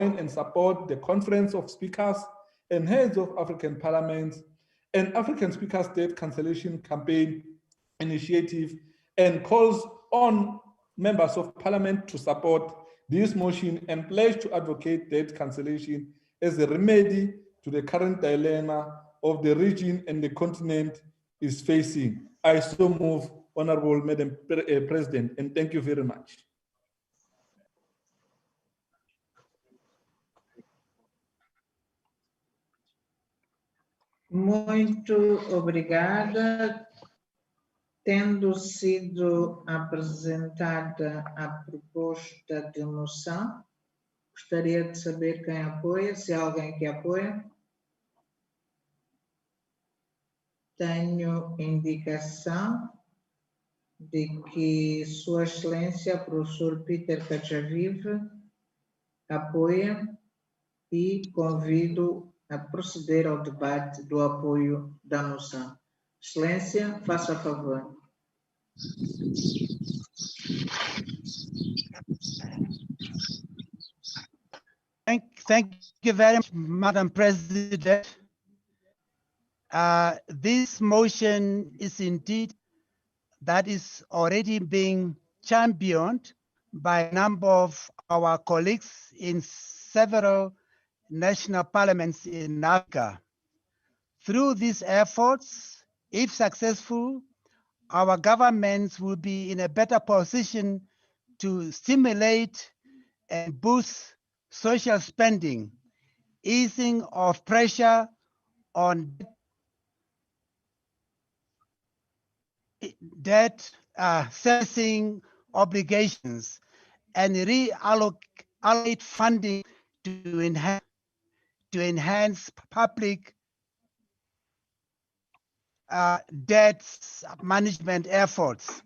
and support the Conference of Speakers and Heads of African Parliaments and African Speakers Debt Cancellation Campaign Initiative, and calls on members of Parliament to support this motion and pledge to advocate debt cancellation as a remedy to the current dilemma of the region and the continent is facing. I so move, Honorable Madam President, and thank you very much. Muito obrigada. Tendo sido apresentada a proposta de moção, gostaria de saber quem apoia, se há alguém que apoia. Tenho indicação de que Sua Excelência, professor Peter Cachavive, apoia e convido a proceder ao debate do apoio da moção. Excelência, faça favor. Thank you very much, Madam President. This motion is indeed that is already being championed by a number of our colleagues in several national parliaments in Africa. Through these efforts, if successful, our governments will be in a better position to stimulate and boost social spending, easing of pressure on debt servicing obligations, and reallocate funding to enhance public debt management efforts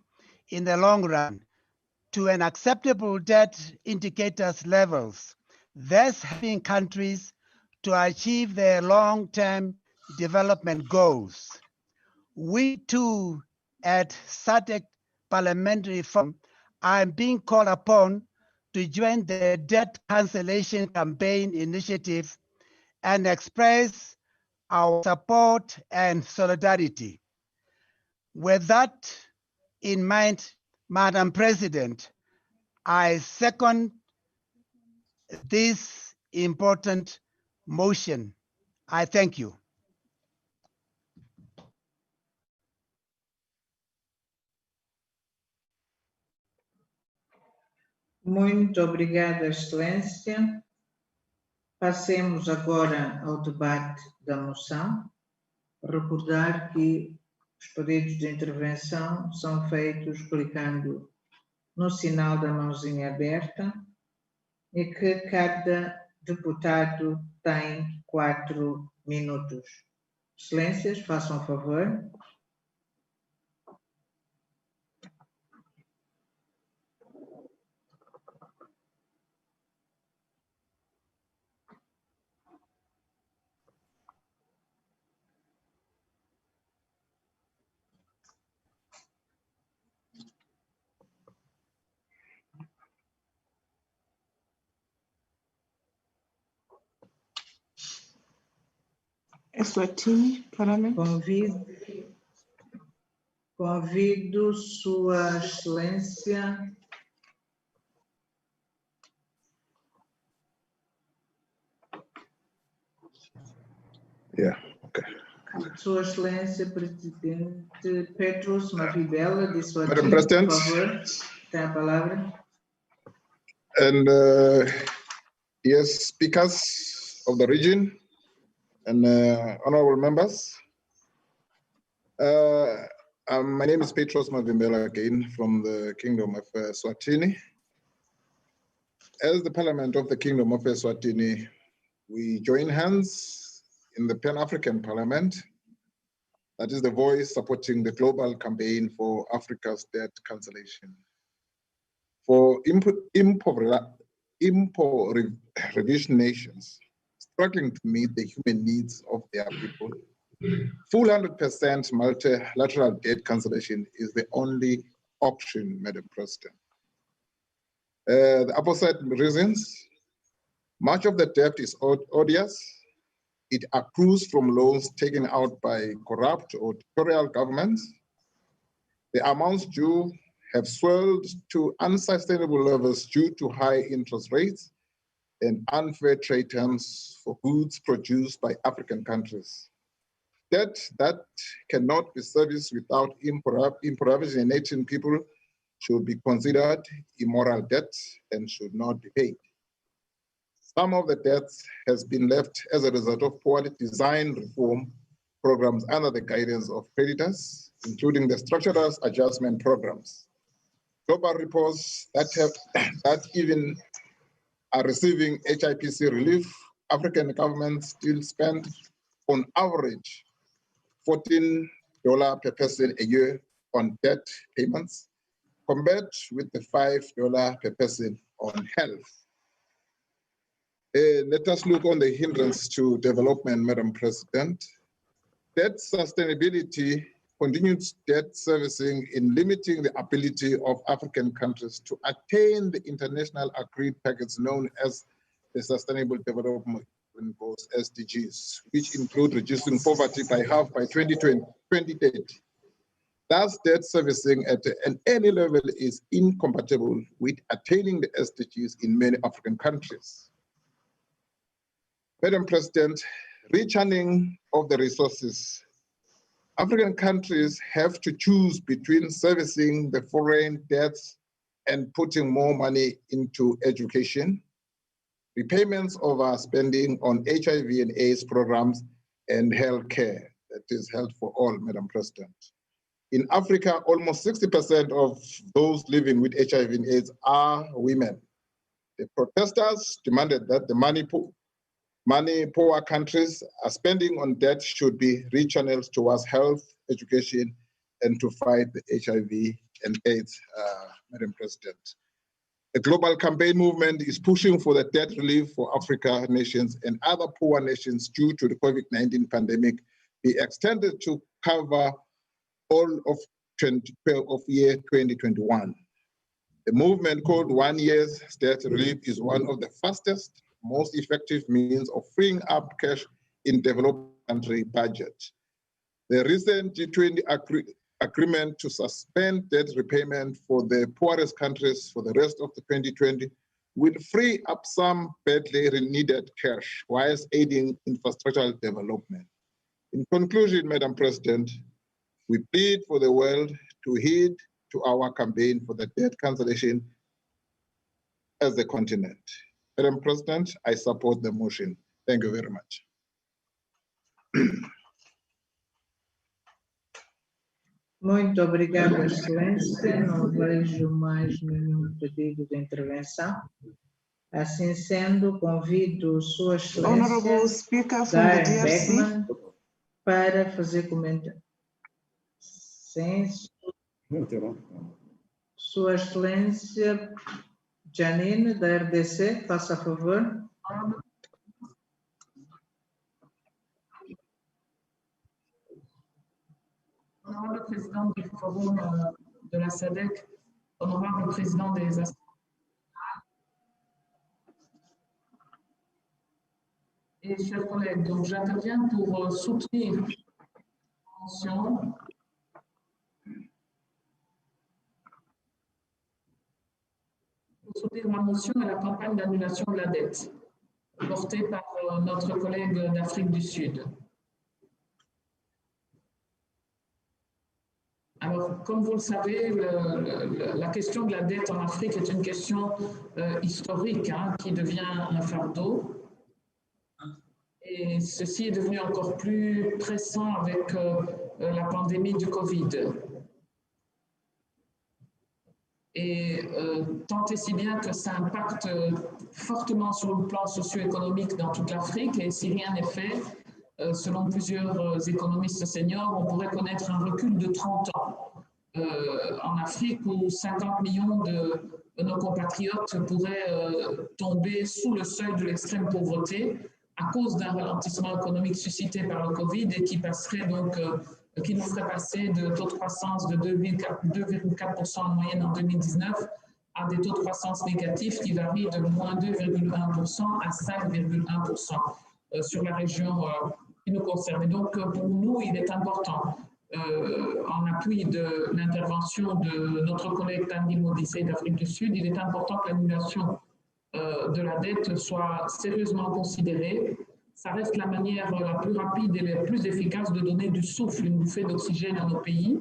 in the long run to an acceptable debt indicators levels, thus helping countries to achieve their long-term development goals. We too at SADC Parliamentary Forum are being called upon to join the debt cancellation campaign initiative and express our support and solidarity. With that in mind, Madam President, I second this important motion. I thank you. Muito obrigada, Excelência. Passemos agora ao debate da moção. Recordar que os pedidos de intervenção são feitos clicando no sinal da mãozinha aberta e que cada deputado tem 4 minutos. Excelências, façam favor. Eswatini, Parliament. Convido Sua Excelência Sua Excelência Presidente Petros Mavibela de Eswatini, por favor, tem a palavra. And yes, speakers of the region and honorable members. My name is Petros Mavimbela again from the Kingdom of Swatini. As the Parliament of the Kingdom of Swatini, we join hands in the Pan-African Parliament, that is the voice supporting the global campaign for Africa's debt cancellation. For impoverished nations struggling to meet the human needs of their people, full 100% multilateral debt cancellation is the only option, Madam President. The opposite reasons Much of the debt is odious. It accrues from loans taken out by corrupt or dictatorial governments. The amounts due have swelled to unsustainable levels due to high interest rates and unfair trade terms for goods produced by African countries. Debt that cannot be serviced without impoverishing people should be considered immoral debt and should not be paid. Some of the debts has been left as a result of poorly designed reform programs under the guidance of creditors, including the structural adjustment programs. Global reports that even are receiving HIPC relief, African governments still spend on average $14 per person a year on debt payments, compared with the $5 per person on health. Let us look on the hindrance to development, Madam President. Debt sustainability, continued debt servicing in limiting the ability of African countries to attain the international agreed package known as the Sustainable Development Goals, SDGs, which include reducing poverty by half by 2030. Thus, debt servicing at any level is incompatible with attaining the SDGs in many African countries. Madam President, rechurning of the resources. African countries have to choose between servicing the foreign debts and putting more money into education, repayments of our spending on HIV and AIDS programs, and healthcare, that is health for all, Madam President. In Africa, almost 60% of those living with HIV and AIDS are women. The protesters demanded that the money poor countries are spending on debt should be rechanneled towards health, education, and to fight the HIV and AIDS, Madam President. The global campaign movement is pushing for the debt relief for Africa nations and other poor nations due to the COVID-19 pandemic be extended to cover all of year 2021. The movement called 1 year's debt relief is one of the fastest, most effective means of freeing up cash in developed country budget. The recent G20 agreement to suspend debt repayment for the poorest countries for the rest of the 2020 will free up some badly needed cash whilst aiding infrastructural development. In conclusion, Madam President, we plead for the world to heed to our campaign for the debt cancellation as a continent. Madam President, I support the motion. Thank you very much. Muito obrigada, Excelência. Não vejo mais nenhum pedido de intervenção. Assim sendo, convido Sua Excelência Guy Beckman para fazer comentário. Sim. Sua Excelência Janine, da RDC, faça a favor. Honorable Président du Forum de la SADC, honorable Président des Assemblées, et chers collègues, donc j'interviens pour soutenir ma motion à la campagne d'annulation de la dette portée par notre collègue d'Afrique du Sud. Alors, comme vous le savez, la question de la dette en Afrique est une question historique qui devient un fardeau. Et ceci est devenu encore plus pressant avec la pandémie du Covid. Et tant et si bien que ça impacte fortement sur le plan socio-économique dans toute l'Afrique. Et si rien n'est fait, selon plusieurs économistes seniors, on pourrait connaître un recul de 30 ans en Afrique où 50 millions de nos compatriotes pourraient tomber sous le seuil de l'extrême pauvreté à cause d'un ralentissement économique suscité par le Covid et qui passerait donc, qui nous ferait passer de taux de croissance de 2,4% en moyenne en 2019 à des taux de croissance négatifs qui varient de moins 2,1% à 5,1% sur la région qui nous concerne. Et donc, pour nous, il est important, en appui de l'intervention de notre collègue Tanguy Modissé d'Afrique du Sud, il est important que l'annulation de la dette soit sérieusement considérée. Ça reste la manière la plus rapide et la plus efficace de donner du souffle, une bouffée d'oxygène à nos pays.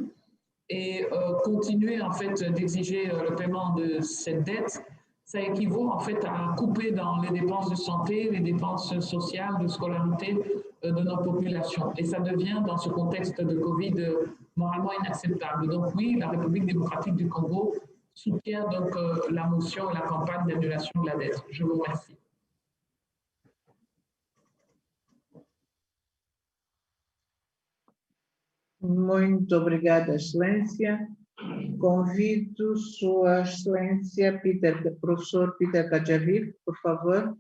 Et continuer en fait d'exiger le paiement de cette dette, ça équivaut en fait à couper dans les dépenses de santé, les dépenses sociales, de scolarité de nos populations. Et ça devient dans ce contexte de Covid moralement inacceptable. Donc oui, la République démocratique du Congo soutient donc la motion et la campagne d'annulation de la dette. Je vous remercie. Muito obrigada, Excelência. Convido Sua Excelência Professor Peter Kajavik, por favor.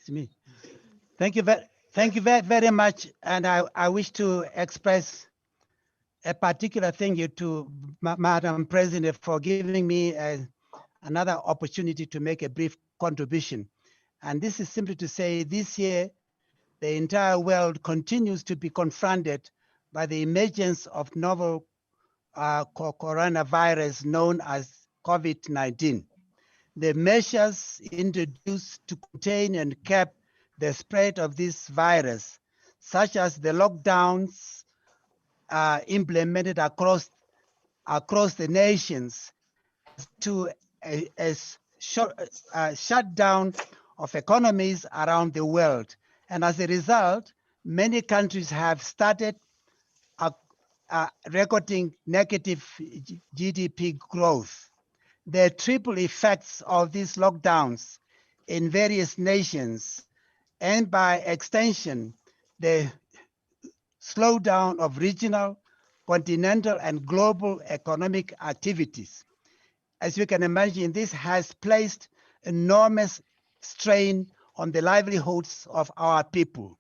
It's me. Thank you very much. And I wish to express a particular thank you to Madam President for giving me another opportunity to make a brief contribution. And this is simply to say this year, the entire world continues to be confronted by the emergence of novel coronavirus known as COVID-19. The measures introduced to contain and cap the spread of this virus, such as the lockdowns implemented across the nations, to a shutdown of economies around the world. And as a result, many countries have started recording negative GDP growth. The triple effects of these lockdowns in various nations, and by extension, the slowdown of regional, continental, and global economic activities. As you can imagine, this has placed enormous strain on the livelihoods of our people.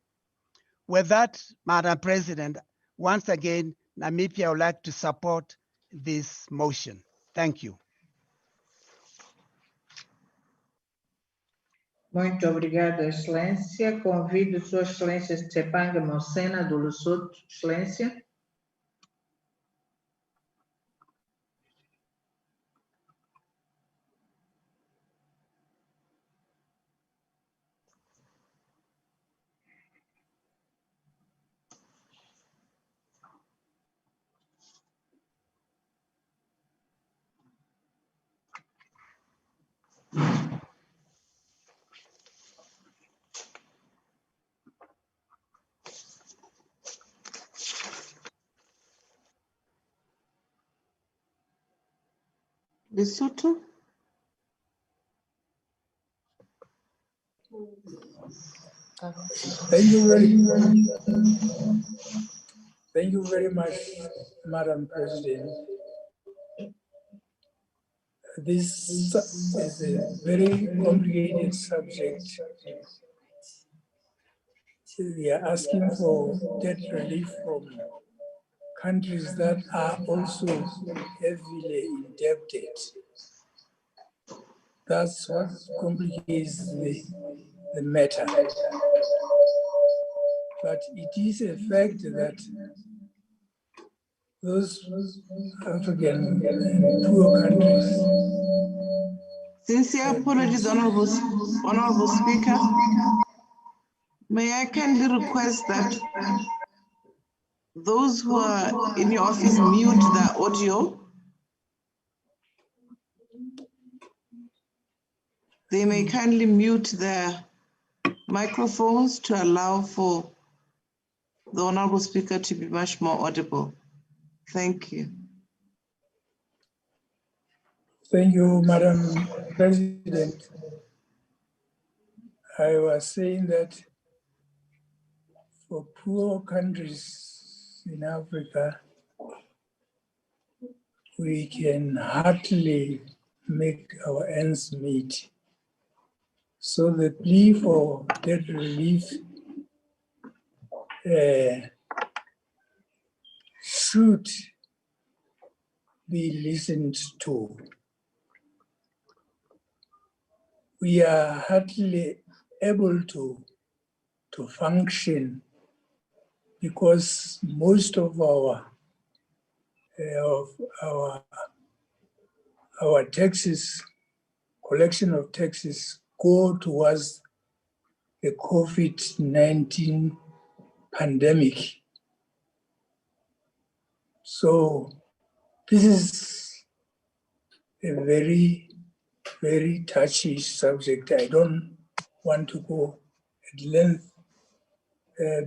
With that, Madam President, once again, Namibia would like to support this motion. Thank you. Muito obrigada, Excelência. Convido Sua Excelência Tsepanga Mocena, do Lesotho. Excelência. Lesotho. Thank you very much, Madam President. This is a very complicated subject. We are asking for debt relief from countries that are also heavily indebted. That's what complicates the matter. But it is a fact that those African and poor countries. Sincere apologies, Honorable Speaker. May I kindly request that those who are in your office mute the audio? They may kindly mute their microphones to allow for the Honorable Speaker to be much more audible. Thank you. Thank you, Madam President. I was saying that for poor countries in Africa, we can hardly make our ends meet. So the plea for debt relief should be listened to. We are hardly able to function because most of our taxes, collection of taxes, go towards the COVID-19 pandemic. So this is a very, very touchy subject. I don't want to go at length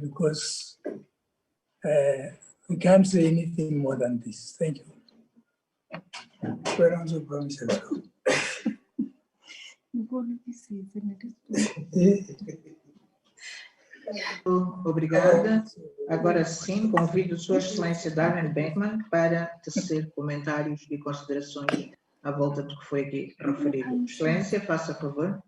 because we can't say anything more than this. Thank you. Obrigada. Agora sim, convido Sua Excelência Darren Beckman para tecer comentários e considerações à volta do que foi aqui referido. Excelência, faça favor.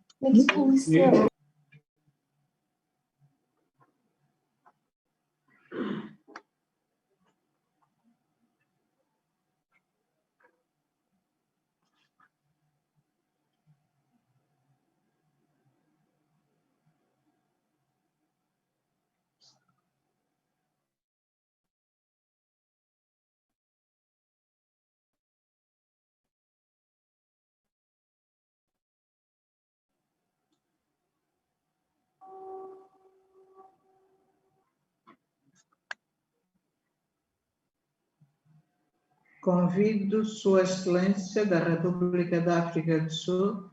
Convido Sua Excelência da República da África do Sul,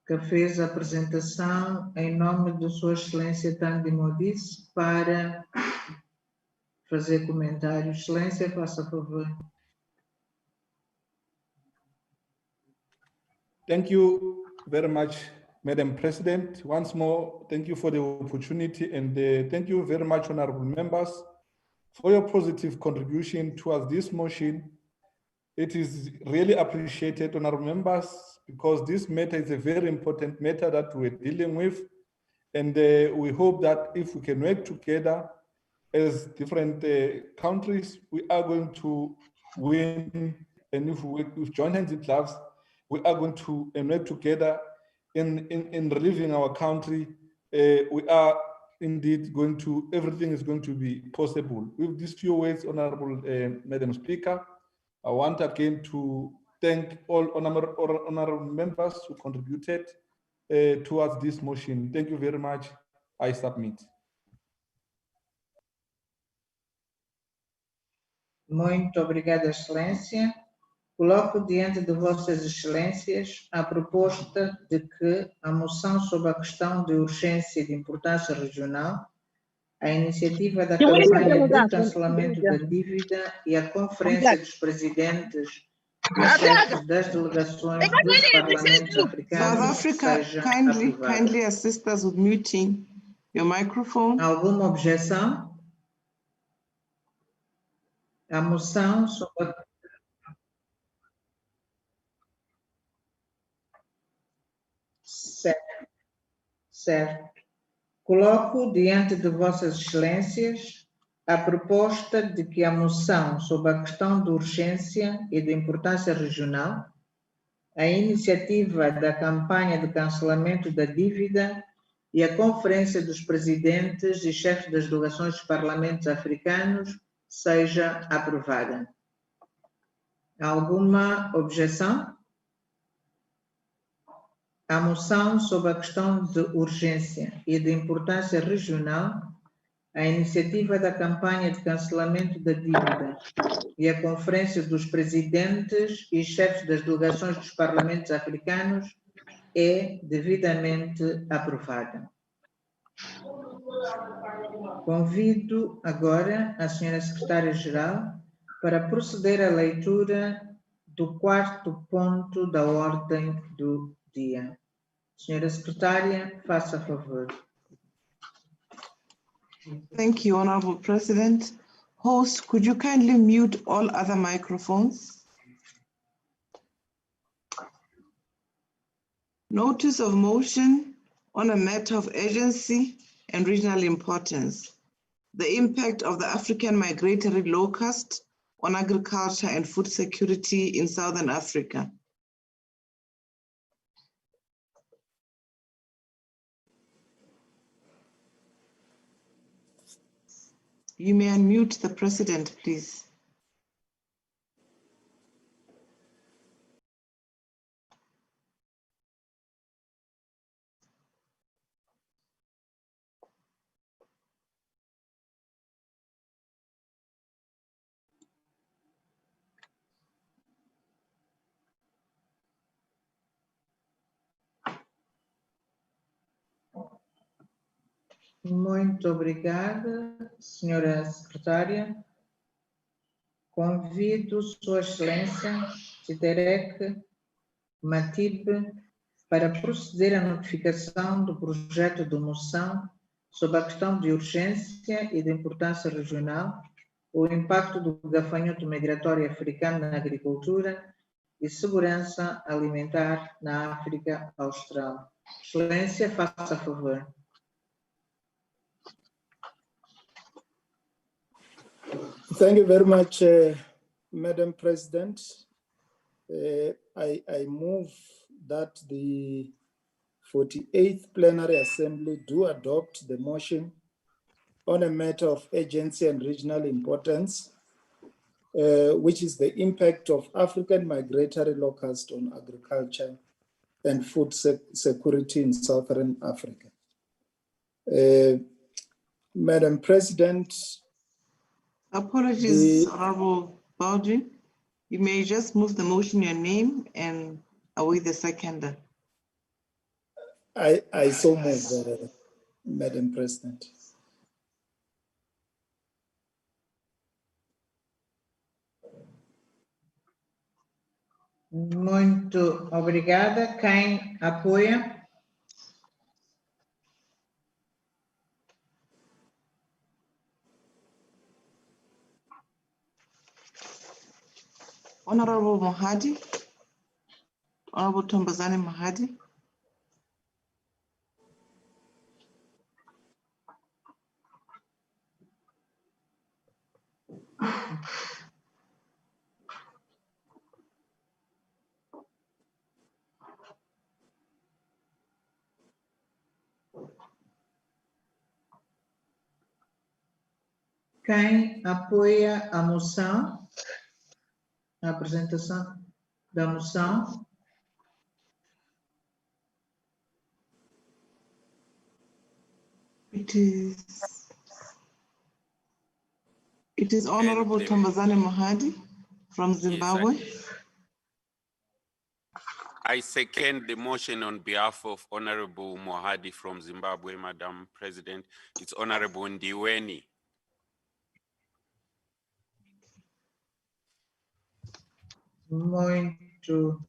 que fez a apresentação em nome de Sua Excelência Thandi Modise, para fazer comentários. Excelência, faça favor. Thank you very much, Madam President. Once more, thank you for the opportunity, and thank you very much, honorable members, for your positive contribution towards this motion. It is really appreciated, honorable members, because this matter is a very important matter that we're dealing with. And we hope that if we can work together as different countries, we are going to win. And if we work with joint hands in gloves, we are going to work together in relieving our country. We are indeed going to, everything is going to be possible. With these few words, Honorable Madam Speaker, I want again to thank all honorable members who contributed towards this motion. Thank you very much. I submit. Muito obrigada, Excelência. Coloco diante de Vossas Excelências a proposta de que a moção sobre a questão de urgência e de importância regional, a iniciativa da campanha de cancelamento da dívida e a Conferência dos Presidentes e chefes das delegações dos Parlamentos africanos South Africa, seja kindly aprovada. assist us with muting your microphone. Alguma objeção? A moção sobre a... Certo. Coloco diante de Vossas Excelências a proposta de que a moção sobre a questão de urgência e de importância regional, a iniciativa da campanha de cancelamento da dívida e a Conferência dos Presidentes e chefes das delegações dos Parlamentos africanos seja aprovada. Alguma objeção? A moção sobre a questão de urgência e de importância regional, a iniciativa da campanha de cancelamento da dívida e a Conferência dos Presidentes e chefes das delegações dos Parlamentos africanos é devidamente aprovada. Convido agora a Senhora Secretária-Geral para proceder à leitura do 4º ponto da ordem do dia. Senhora Secretária, faça favor. Thank you, Honorable President. Host, could you kindly mute all other microphones? Notice of motion on a matter of urgency and regional importance. The impact of the African migratory locust on agriculture and food security in Southern Africa. You may unmute the President, please. Muito obrigada, senhora secretária. Convido Sua Excelência Tiderek Matib para proceder à notificação do projeto de moção sobre a questão de urgência e de importância regional, o impacto do gafanhoto migratório africano na agricultura e segurança alimentar na África Austral. Excelência, faça favor. Thank you very much, Madam President. I move that the 48th Plenary Assembly do adopt the motion on a matter of urgency and regional importance, which is the impact of African migratory locust on agriculture and food security in Southern Africa. Madam President, apologies, Honorable Baldwin. You may just move the motion your name and await the seconder. I so move, Madam President. Muito obrigada. Quem apoia? Honorable Mohadi, Honorable Tombazani Mohadi. Quem apoia a moção? A apresentação da moção? It is Honorable Tombazani Mohadi from Zimbabwe. Yes, I second the motion on behalf of Honorable Mohadi from Zimbabwe, Madam President. It's Honorable Ndiweni. Muito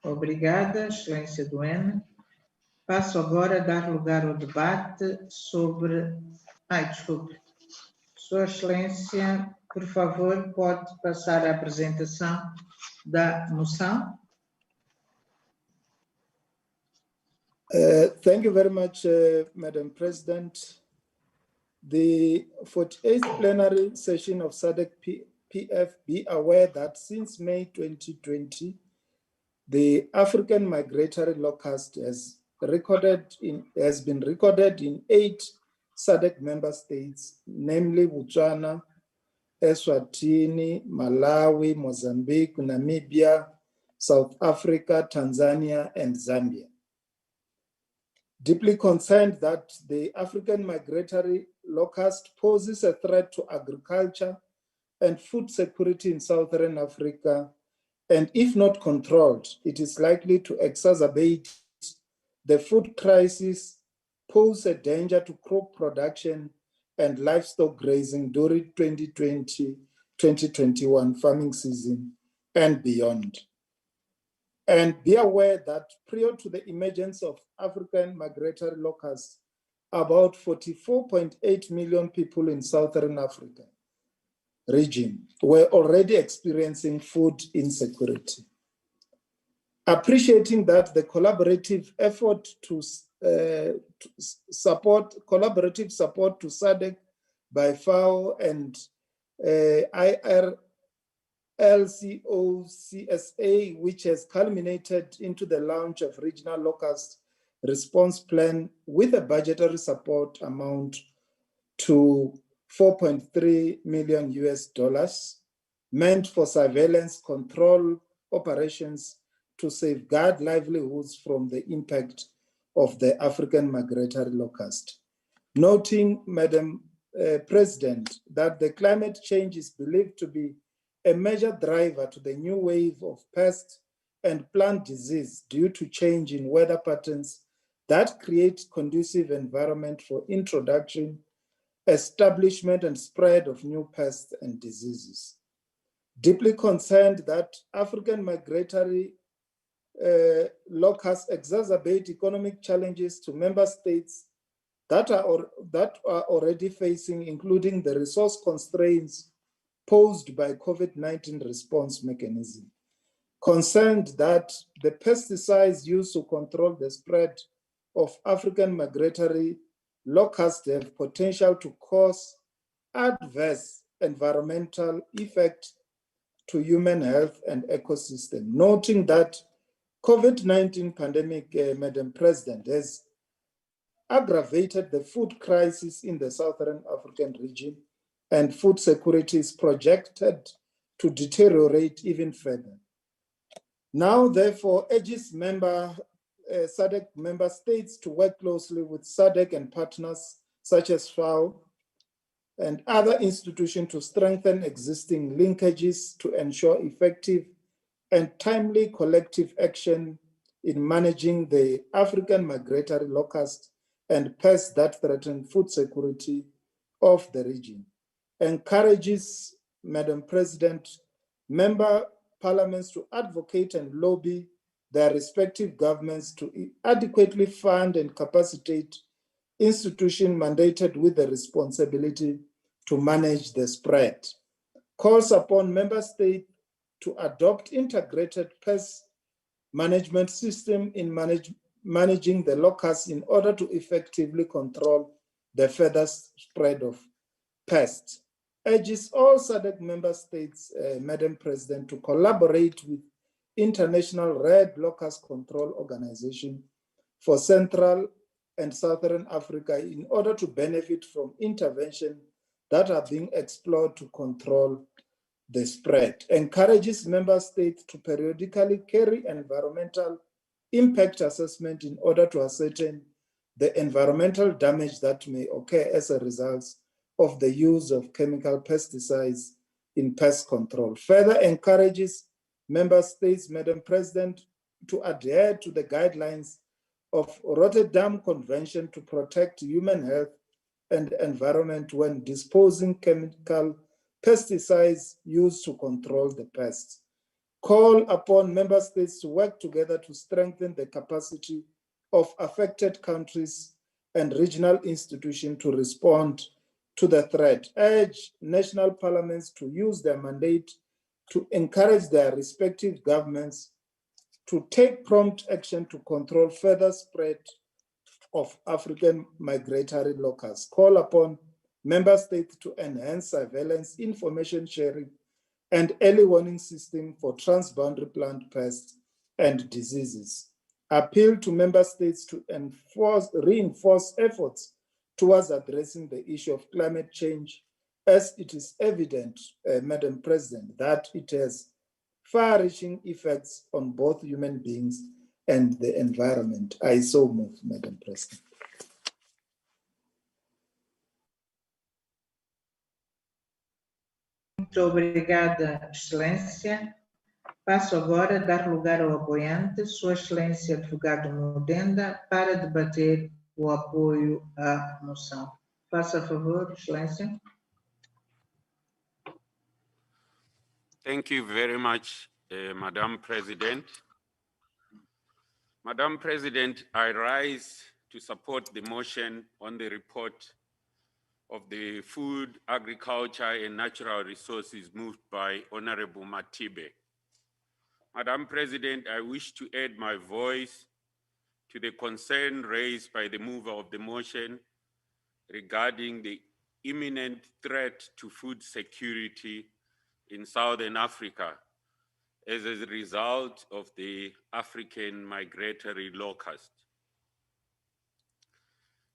obrigada, Excelência Duene. Passo agora a dar lugar ao debate sobre... desculpe. Sua Excelência, por favor, pode passar a apresentação da moção. Thank you very much, Madam President. The 48th plenary session of SADC PF be aware that since May 2020, the African migratory locust has been recorded in 8 SADC member states, namely Botswana, Eswatini, Malawi, Mozambique, Namibia, South Africa, Tanzania, and Zambia. Deeply concerned that the African migratory locust poses a threat to agriculture and food security in Southern Africa, and if not controlled, it is likely to exacerbate the food crisis, pose a danger to crop production and livestock grazing during 2020-2021 farming season and beyond. And be aware that prior to the emergence of African migratory locusts, about 44.8 million people in Southern Africa region were already experiencing food insecurity. Appreciating that the collaborative effort to support to SADC by FAO and IRLCOCSA, which has culminated into the launch of Regional Locust Response Plan with a budgetary support amount to $4.3 million meant for surveillance control operations to safeguard livelihoods from the impact of the African migratory locust. Noting, Madam President, that the climate change is believed to be a major driver to the new wave of pest and plant disease due to change in weather patterns that create conducive environment for introduction, establishment, and spread of new pests and diseases. Deeply concerned that African migratory locusts exacerbate economic challenges to member states that are already facing, including the resource constraints posed by COVID-19 response mechanism. Concerned that the pesticides used to control the spread of African migratory locusts have potential to cause adverse environmental effect to human health and ecosystem. Noting that COVID-19 pandemic, Madam President, has aggravated the food crisis in the Southern African region, and food security is projected to deteriorate even further. Now, therefore, urges SADC member states to work closely with SADC and partners such as FAO and other institutions to strengthen existing linkages to ensure effective and timely collective action in managing the African migratory locust and pests that threaten food security of the region. Encourages, Madam President, member parliaments to advocate and lobby their respective governments to adequately fund and capacitate institutions mandated with the responsibility to manage the spread. Calls upon member states to adopt integrated pest management system in managing the locusts in order to effectively control the further spread of pests. Urges all SADC member states, Madam President, to collaborate with International Red Locust Control Organization for Central and Southern Africa in order to benefit from intervention that are being explored to control the spread. Encourages member states to periodically carry environmental impact assessment in order to ascertain the environmental damage that may occur as a result of the use of chemical pesticides in pest control. Further encourages member states, Madam President, to adhere to the guidelines of Rotterdam Convention to protect human health and environment when disposing chemical pesticides used to control the pests. Call upon member states to work together to strengthen the capacity of affected countries and regional institutions to respond to the threat. Urge national parliaments to use their mandate to encourage their respective governments to take prompt action to control further spread of African migratory locusts. Call upon member states to enhance surveillance, information sharing, and early warning system for transboundary plant pests and diseases. Appeal to member states to reinforce efforts towards addressing the issue of climate change, as it is evident, Madam President, that it has far-reaching effects on both human beings and the environment. I so move, Madam President. Muito obrigada, Excelência. Passo agora a dar lugar ao apoiante, Sua Excelência Advogado Mudenda, para debater o apoio à moção. Faça a favor, Excelência. Thank you very much, Madam President. Madam President, I rise to support the motion on the report of the Food, Agriculture and Natural Resources moved by Honorable Matibe. Madam President, I wish to add my voice to the concern raised by the mover of the motion regarding the imminent threat to food security in Southern Africa as a result of the African migratory locust.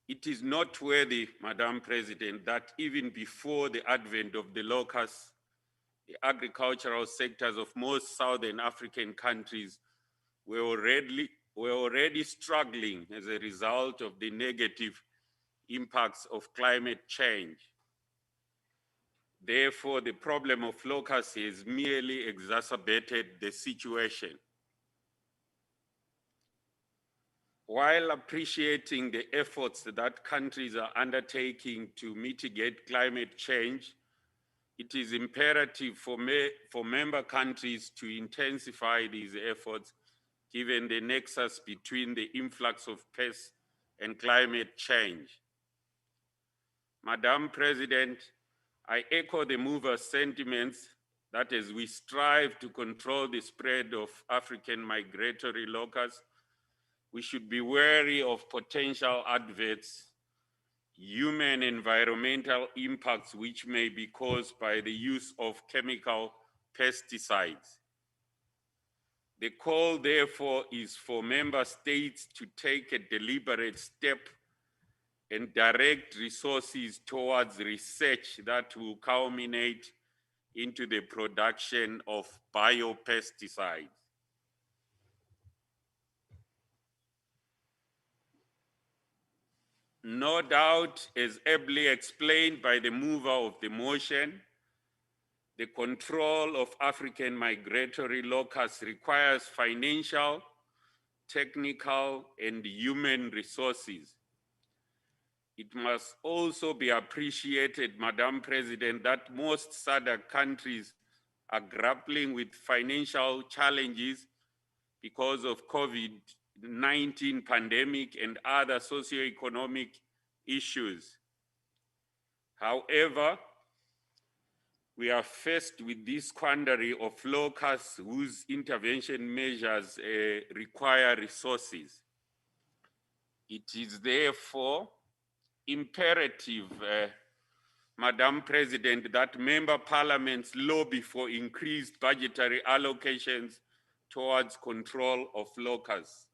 It is noteworthy, Madam President, that even before the advent of the locusts, the agricultural sectors of most Southern African countries were already struggling as a result of the negative impacts of climate change. Therefore, the problem of locusts has merely exacerbated the situation. While appreciating the efforts that countries are undertaking to mitigate climate change, it is imperative for member countries to intensify these efforts given the nexus between the influx of pests and climate change. Madam President, I echo the mover's sentiments that as we strive to control the spread of African migratory locusts, we should be wary of potential adverse human environmental impacts which may be caused by the use of chemical pesticides. The call, therefore, is for member states to take a deliberate step and direct resources towards research that will culminate into the production of biopesticides. No doubt, as ably explained by the mover of the motion, the control of African migratory locusts requires financial, technical, and human resources. It must also be appreciated, Madam President, that most SADC countries are grappling with financial challenges because of COVID-19 pandemic and other socioeconomic issues. However, we are faced with this quandary of locusts whose intervention measures require resources. It is therefore imperative, Madam President, that member parliaments lobby for increased budgetary allocations towards control of locusts.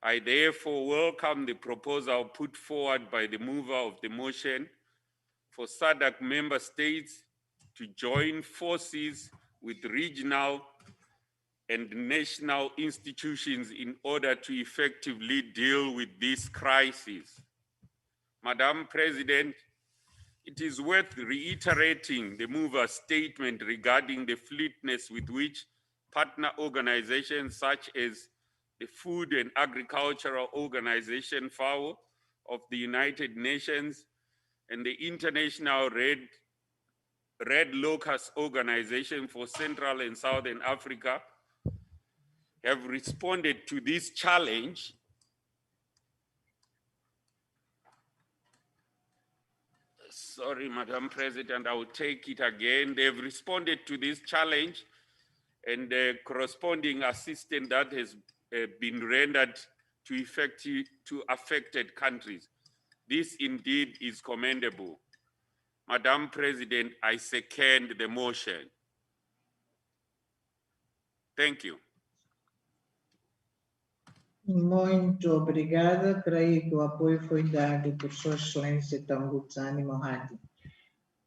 I therefore welcome the proposal put forward by the mover of the motion for SADC member states to join forces with regional and national institutions in order to effectively deal with this crisis. Madam President, it is worth reiterating the mover's statement regarding the fleetness with which partner organizations such as the Food and Agricultural Organization, FAO, of the United Nations and the International Red Locust Organization for Central and Southern Africa have responded to this challenge Sorry, Madam President, I will take it again. They've responded to this challenge and the corresponding assistance that has been rendered to affected countries. This indeed is commendable. Madam President, I second the motion. Thank you. Muito obrigada. Creio que o apoio foi dado por Sua Excelência Tambuzani Mohadi.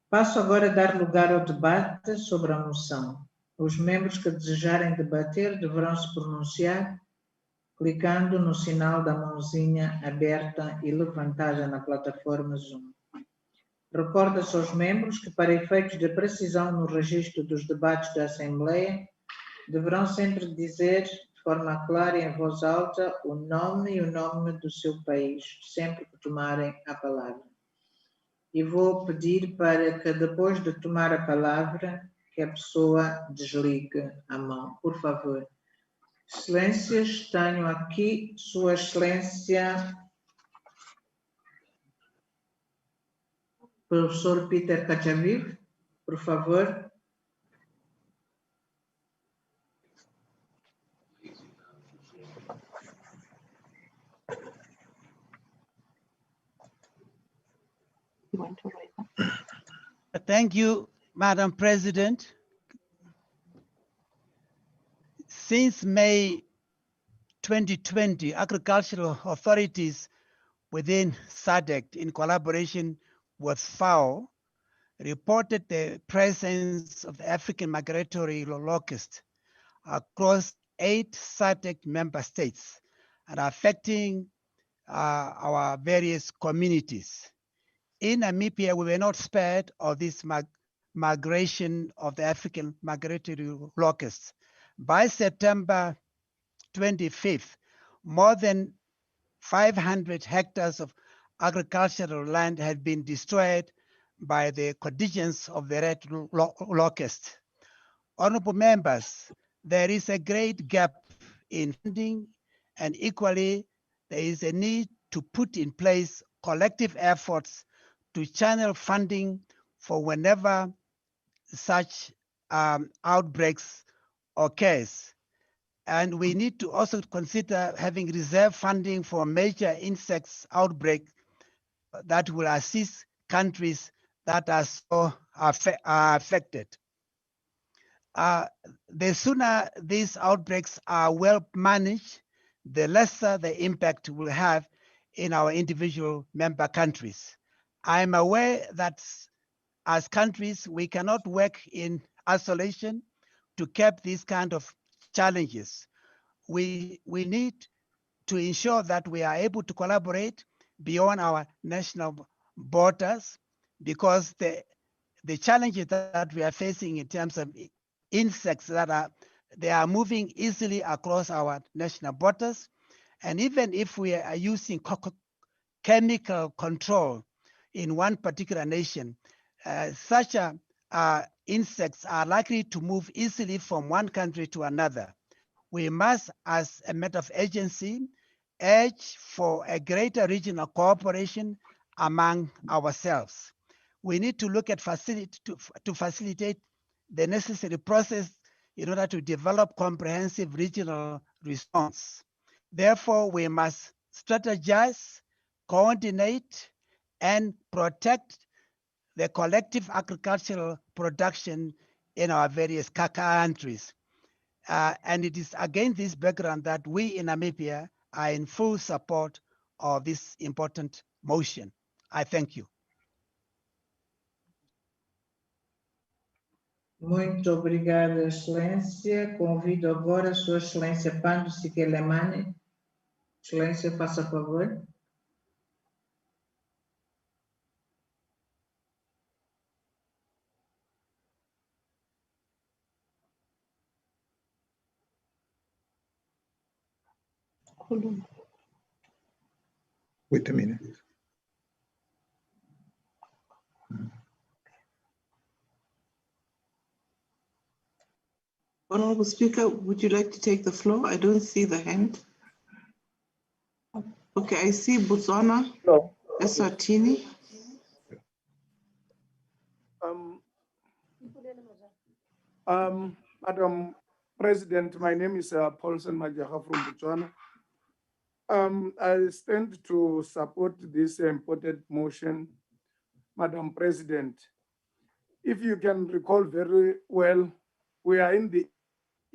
Passo agora a dar lugar ao debate sobre a moção. Os membros que desejarem debater deverão se pronunciar clicando no sinal da mãozinha aberta e levantada na plataforma Zoom. Recorda-se aos membros que, para efeitos de precisão no registro dos debates da Assembleia, deverão sempre dizer de forma clara e em voz alta o nome e o nome do seu país, sempre que tomarem a palavra. E vou pedir para que, depois de tomar a palavra, que a pessoa desligue a mão, por favor. Excelências, tenho aqui Sua Excelência, Professor Peter Kachaviv, por favor. Thank you, Madam President. Since May 2020, agricultural authorities within SADC, in collaboration with FAO, reported the presence of the African migratory locust across 8 SADC member states and affecting our various communities. In Namibia, we were not spared of this migration of the African migratory locusts. By September 25th, more than 500 hectares of agricultural land had been destroyed by the conditions of the red locust. Honorable members, there is a great gap in funding, and equally, there is a need to put in place collective efforts to channel funding for whenever such outbreaks occurs. And we need to also consider having reserve funding for major insects outbreak that will assist countries that are so affected. The sooner these outbreaks are well managed, the lesser the impact will have in our individual member countries. I'm aware that as countries, we cannot work in isolation to cap these kind of challenges. We need to ensure that we are able to collaborate beyond our national borders, because the challenges that we are facing in terms of insects they are moving easily across our national borders. And even if we are using chemical control in one particular nation, such insects are likely to move easily from one country to another. We must, as a matter of urgency, urge for a greater regional cooperation among ourselves. We need to look at to facilitate the necessary process in order to develop comprehensive regional response. Therefore, we must strategize, coordinate, and protect the collective agricultural production in our various countries. And it is against this background that we in Namibia are in full support of this important motion. I thank you. Muito obrigada, Excelência. Convido agora a Sua Excelência Pando Sikelemane. Excelência, faça favor. Wait a minute. Honorable Speaker, would you like to take the floor? I don't see the hand. Okay, I see Botswana, Eswatini. Madam President, my name is Paulson Majaha from Botswana. I stand to support this important motion, Madam President. If you can recall very well, we are in the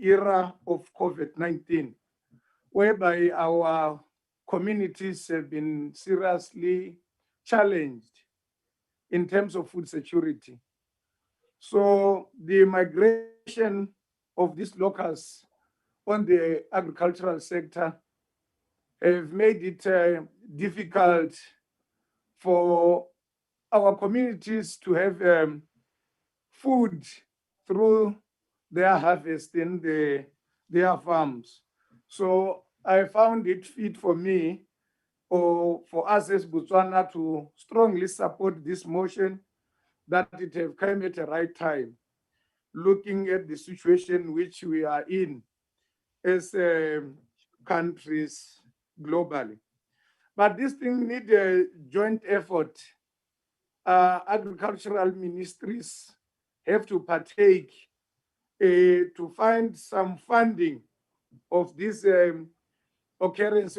era of COVID-19, whereby our communities have been seriously challenged in terms of food security. So the migration of these locusts on the agricultural sector have made it difficult for our communities to have food through their harvest in their farms. So I found it fit for me or for us as Botswana to strongly support this motion, that it have come at the right time, looking at the situation which we are in. as countries globally. But this thing need a joint effort. Agricultural ministries have to partake to find some funding of this occurrence,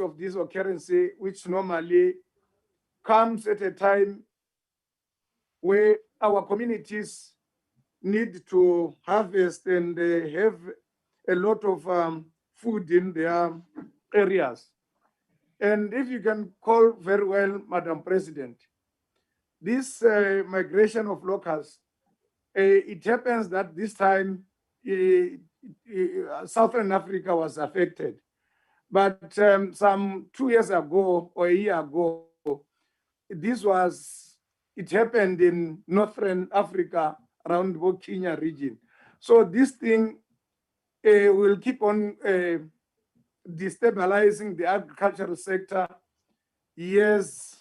which normally comes at a time where our communities need to harvest and have a lot of food in their areas. And if you can call very well, Madam President, this migration of locusts, it happens that this time Southern Africa was affected. But some 2 years ago or a year ago, it happened in Northern Africa around the Kenya region. So this thing will keep on destabilizing the agricultural sector years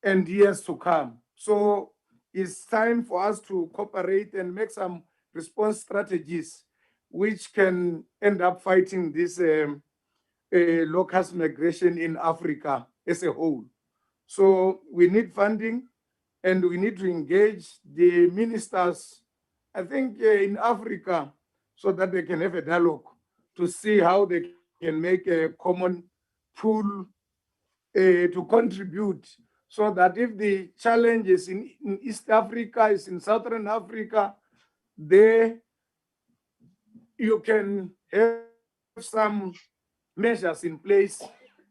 and years to come. So it's time for us to cooperate and make some response strategies which can end up fighting this locust migration in Africa as a whole. So we need funding and we need to engage the ministers, I think in Africa, so that they can have a dialogue to see how they can make a common pool to contribute, so that if the challenge is in East Africa, is in Southern Africa, there you can have some measures in place,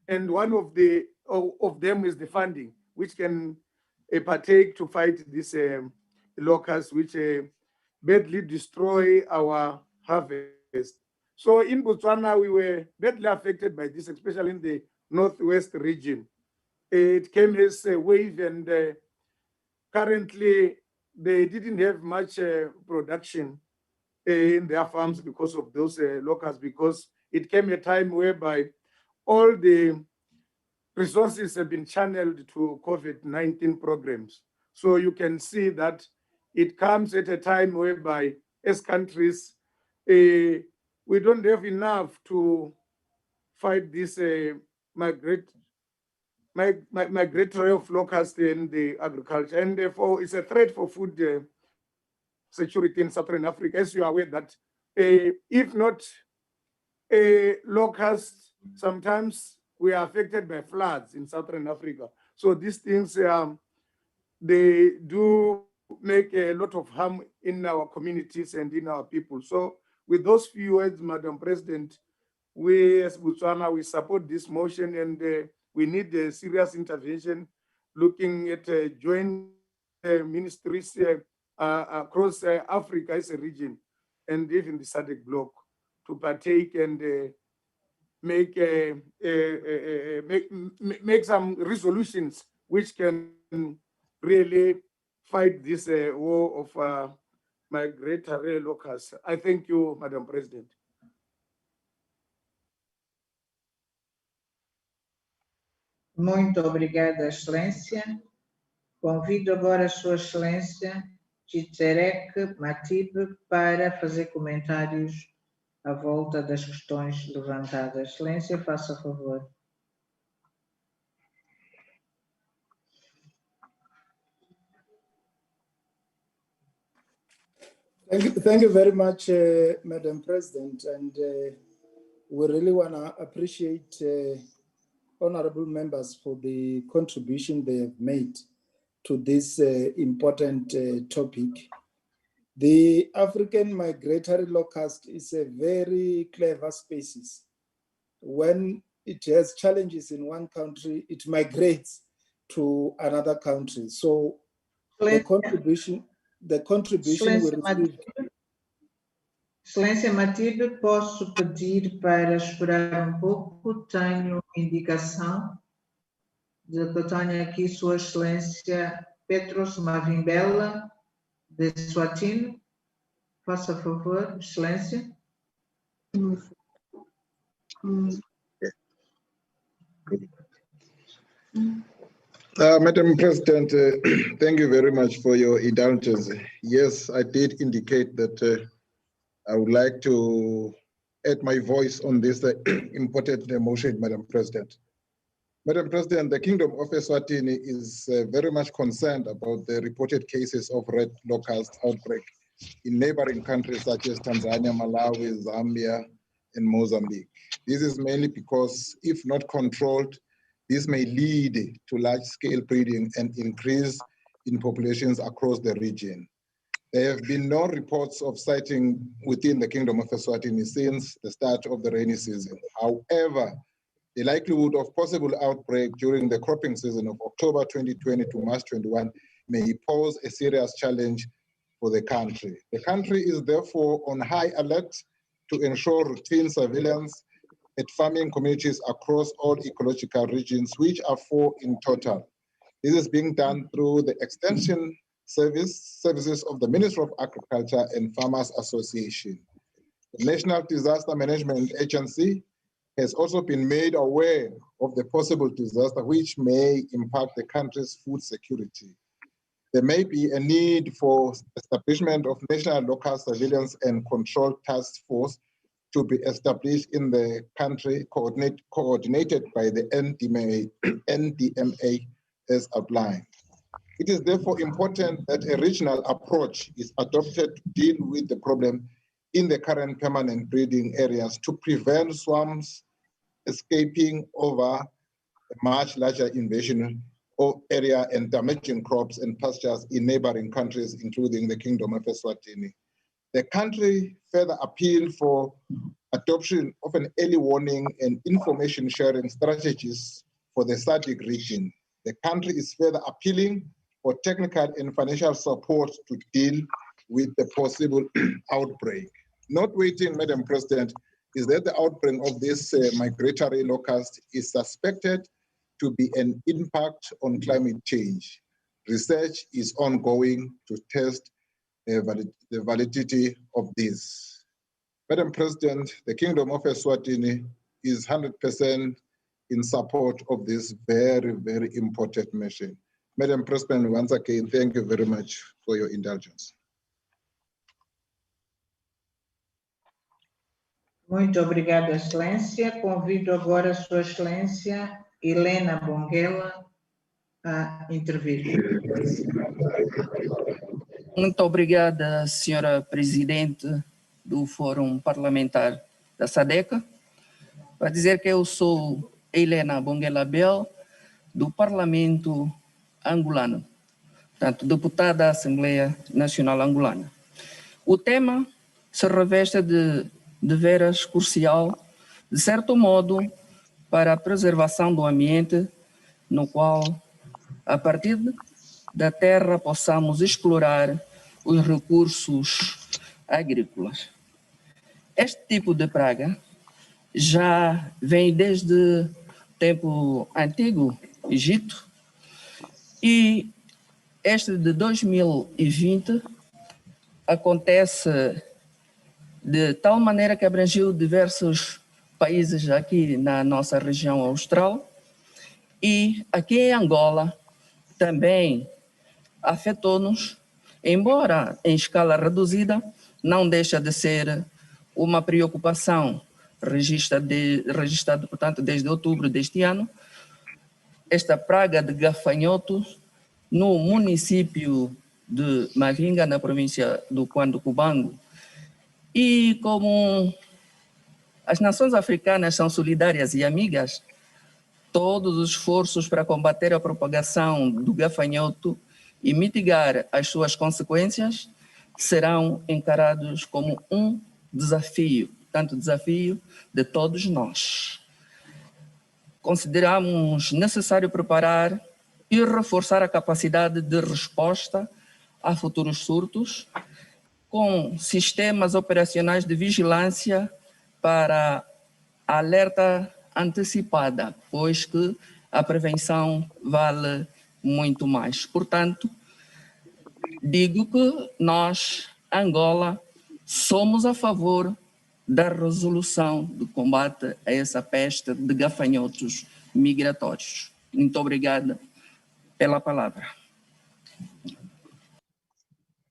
and one of them is the funding, which can partake to fight these locusts, which badly destroy our harvest. So in Botswana, we were badly affected by this, especially in the Northwest region. It came as a wave, and currently they didn't have much production in their farms because of those locusts, because it came a time whereby all the resources have been channeled to COVID-19 programs. So you can see that it comes at a time whereby, as countries, we don't have enough to fight this migratory of locusts in the agriculture, and therefore it's a threat for food security in Southern Africa. As you are aware that if not locusts, sometimes we are affected by floods in Southern Africa. So these things, they do make a lot of harm in our communities and in our people. So with those few words, Madam President, we as Botswana, we support this motion, and we need a serious intervention, looking at joint ministries across Africa as a region, and even the SADC bloc, to partake and make some resolutions which can really fight this war of migratory locusts. I thank you, Madam President. Muito obrigada, Excelência. Convido agora a Sua Excelência, Chitzerek Matib, para fazer comentários à volta das questões levantadas. Excelência, faça favor. Thank you very much, Madam President, and we really want to appreciate honorable members for the contribution they have made to this important topic. The African migratory locust is a very clever species. When it has challenges in one country, it migrates to another country. So the contribution we received. Excelência Matib, posso pedir para esperar pouco? Tenho indicação de que eu tenho aqui Sua Excelência Petros Mavimbela, de Eswatini. Faça favor, Excelência. Madam President, thank you very much for your indulgence. Yes, I did indicate that I would like to add my voice on this important motion, Madam President. Madam President, the Kingdom of Eswatini is very much concerned about the reported cases of red locust outbreak in neighboring countries such as Tanzania, Malawi, Zambia, and Mozambique. This is mainly because, if not controlled, this may lead to large-scale breeding and increase in populations across the region. There have been no reports of sighting within the Kingdom of Eswatini since the start of the rainy season. However, the likelihood of possible outbreak during the cropping season of October 2020 to March 21 may pose a serious challenge for the country. The country is therefore on high alert to ensure routine surveillance at farming communities across all ecological regions, which are 4 in total. This is being done through the extension services of the Ministry of Agriculture and Farmers Association. The National Disaster Management Agency has also been made aware of the possible disaster which may impact the country's food security. There may be a need for establishment of National Local Surveillance and Control Task Force to be established in the country, coordinated by the NDMA as outlined. It is therefore important that a regional approach is adopted to deal with the problem in the current permanent breeding areas to prevent swarms escaping over a much larger invasion of area and damaging crops and pastures in neighboring countries, including the Kingdom of Eswatini. The country further appealed for adoption of an early warning and information sharing strategies for the SADC region. The country is further appealing for technical and financial support to deal with the possible outbreak. Not waiting, Madam President, is that the outbreak of this migratory locust is suspected to be an impact on climate change. Research is ongoing to test the validity of this. Madam President, the Kingdom of Eswatini is 100% in support of this very, very important mission. Madam President, once again, thank you very much for your indulgence. Muito obrigada, Excelência. Convido agora a Sua Excelência Helena Bonguela a intervir. Muito obrigada, Senhora Presidente do Fórum Parlamentar da SADC. Para dizer que eu sou Helena Bonguela Bel, do Parlamento angolano, portanto, deputada da Assembleia Nacional Angolana. O tema se reveste de veras crucial, de certo modo, para a preservação do ambiente, no qual, a partir da terra, possamos explorar os recursos agrícolas. Este tipo de praga já vem desde tempo antigo, Egito, e este de 2020 acontece de tal maneira que abrangiu diversos países aqui na nossa região austral, e aqui em Angola também afetou-nos, embora em escala reduzida, não deixa de ser uma preocupação registrada, portanto, desde outubro deste ano, esta praga de gafanhotos no município de Mavinga, na província do Cubango. E como as nações africanas são solidárias e amigas, todos os esforços para combater a propagação do gafanhoto e mitigar as suas consequências serão encarados como um desafio, tanto desafio de todos nós. Consideramos necessário preparar e reforçar a capacidade de resposta a futuros surtos, com sistemas operacionais de vigilância para alerta antecipada, pois que a prevenção vale muito mais. Portanto, digo que nós, Angola, somos a favor da resolução do combate a essa peste de gafanhotos migratórios. Muito obrigada pela palavra.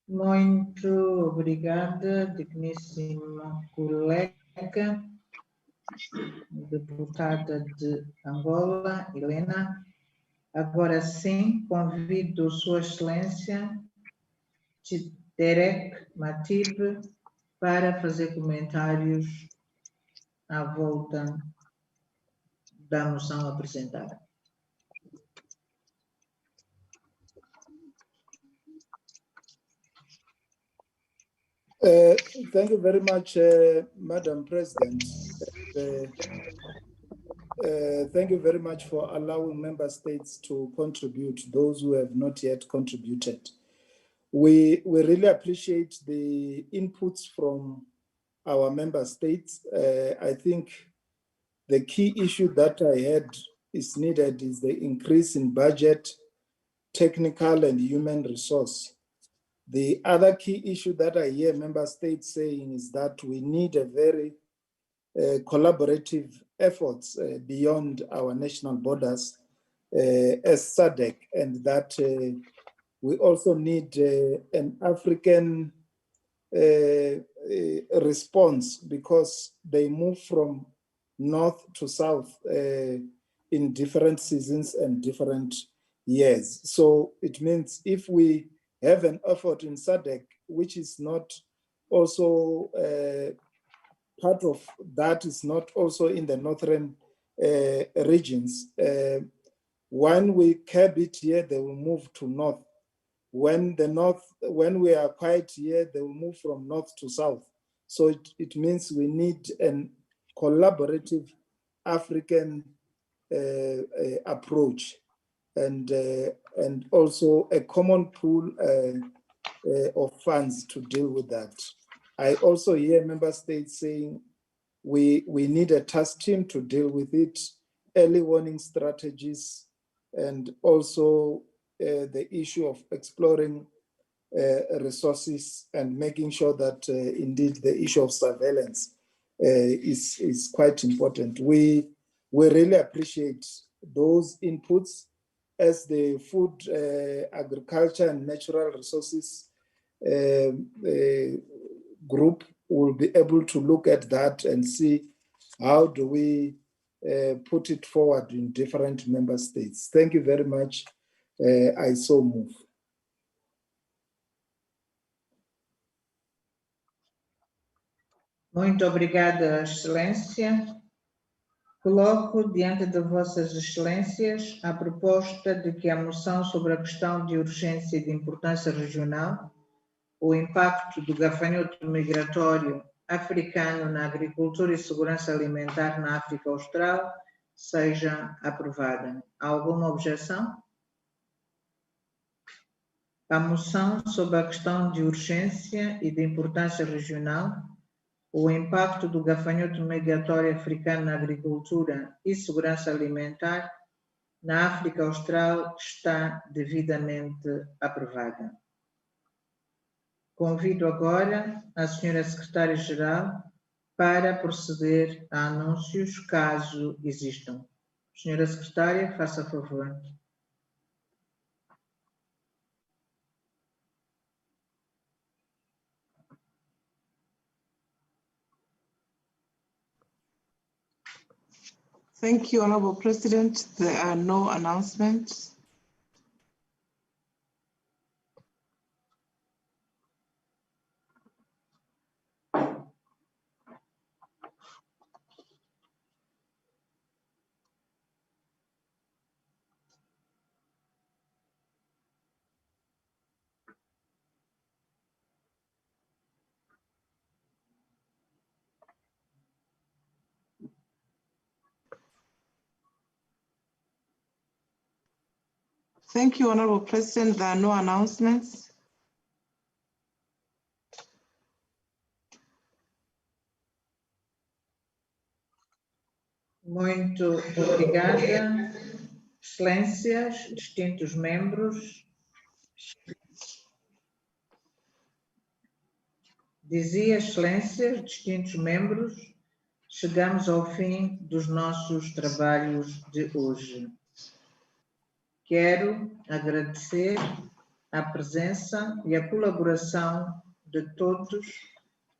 Muito obrigada, digníssima colega. SADC, deputada de Angola, Helena. Agora sim, convido Sua Excelência, Derek Matib, para fazer comentários à volta da moção apresentada. Thank you very much, Madam President. Thank you very much for allowing member states to contribute, those who have not yet contributed. We really appreciate the inputs from our member states. I think the key issue that I had is needed is the increase in budget, technical and human resource. The other key issue that I hear member states saying is that we need a very collaborative efforts beyond our national borders as SADC, and that we also need an African response, because they move from north to south in different seasons and different years. So it means if we have an effort in SADC, which is not also part of that is not also in the northern regions, when we curb it here, they will move to north. When we are quiet here, they will move from north to south. So it means we need a collaborative African approach, and also a common pool of funds to deal with that. I also hear member states saying we need a task team to deal with it, early warning strategies, and also the issue of exploring resources and making sure that indeed the issue of surveillance is quite important. We really appreciate those inputs, as the food, agriculture and natural resources group will be able to look at that and see how do we put it forward in different member states. Thank you very much. I so move. Muito obrigada, Excelência. Coloco diante de Vossas Excelências a proposta de que a moção sobre a questão de urgência e de importância regional, o impacto do gafanhoto migratório africano na agricultura e segurança alimentar na África Austral, seja aprovada. Há alguma objeção? A moção sobre a questão de urgência e de importância regional, o impacto do gafanhoto migratório africano na agricultura e segurança alimentar na África Austral está devidamente aprovada. Convido agora a Senhora Secretária-Geral para proceder a anúncios, caso existam. Senhora Secretária, faça favor. Thank you, Honorable President. There are no announcements. Thank you, Honorable President. There are no announcements. Muito obrigada, Excelências, distintos membros. Dizia, Excelências, distintos membros, chegamos ao fim dos nossos trabalhos de hoje. Quero agradecer a presença e a colaboração de todos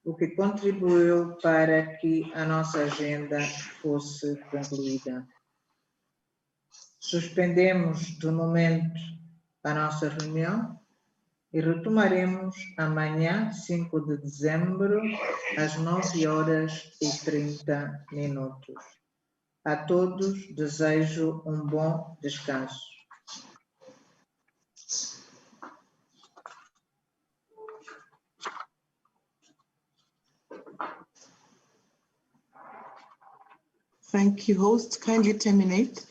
o que contribuiu para que a nossa agenda fosse concluída. Suspendemos de momento a nossa reunião e retomaremos amanhã, 5 de dezembro, às 9h30. A todos desejo um bom descanso. Thank you, host. Kindly terminate.